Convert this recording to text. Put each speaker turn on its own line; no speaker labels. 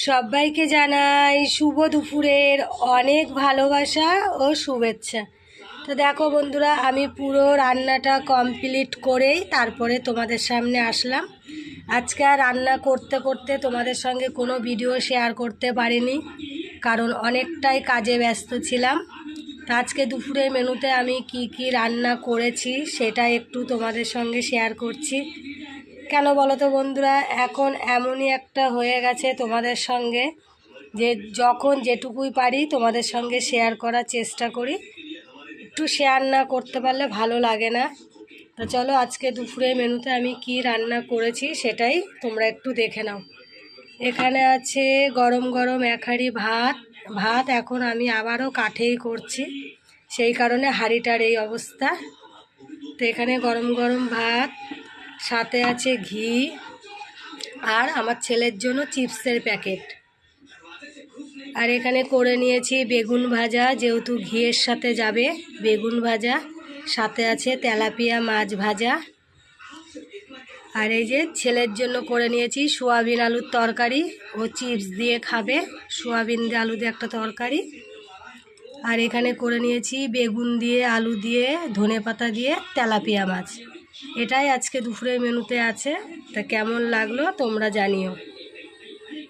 সবাইকে জানাই শুভ দুপুরের অনেক ভালোবাসা ও শুভেচ্ছা। তো দেখো বন্ধুরা, আমি পুরো রান্নাটা কমপ্লিট করেই তারপরে তোমাদের সামনে আসলাম। আজকে আর রান্না করতে করতে তোমাদের সঙ্গে কোনো ভিডিও শেয়ার করতে পারিনি, কারণ অনেকটাই কাজে ব্যস্ত ছিলাম। তো আজকে দুপুরের মেনুতে আমি কি রান্না করেছি সেটা একটু তোমাদের সঙ্গে শেয়ার করছি। কেন বলো তো বন্ধুরা, এখন এমনই একটা হয়ে গেছে তোমাদের সঙ্গে যে যখন যেটুকুই পারি তোমাদের সঙ্গে শেয়ার করার চেষ্টা করি, একটু শেয়ার না করতে পারলে ভালো লাগে না। তো চলো আজকে দুপুরের মেনুতে আমি কি রান্না করেছি সেটাই তোমরা একটু দেখে নাও। এখানে আছে গরম গরম এক হাঁড়ি ভাত এখন আমি আবারও কাঠেই করছি, সেই কারণে হাঁড়িটার এই অবস্থা। তো এখানে গরম গরম ভাত, সাথে আছে ঘি, আর আমার ছেলের জন্য চিপসের প্যাকেট। আর এখানে করে নিয়েছি বেগুন ভাজা, যেহেতু ঘিয়ের সাথে যাবে বেগুন ভাজা, সাথে আছে তেলাপিয়া মাছ ভাজা। আর এই যে ছেলের জন্য করে নিয়েছি সোয়াবিন আলুর তরকারি, ও চিপস দিয়ে খাবে, সোয়াবিন দিয়ে আলু দিয়ে একটা তরকারি। আর এখানে করে নিয়েছি বেগুন দিয়ে আলু দিয়ে ধনেপাতা দিয়ে তেলাপিয়া মাছ। এটাই আজকে দুপুরের মেনুতে আছে। তা কেমন লাগলো তোমরা জানিও।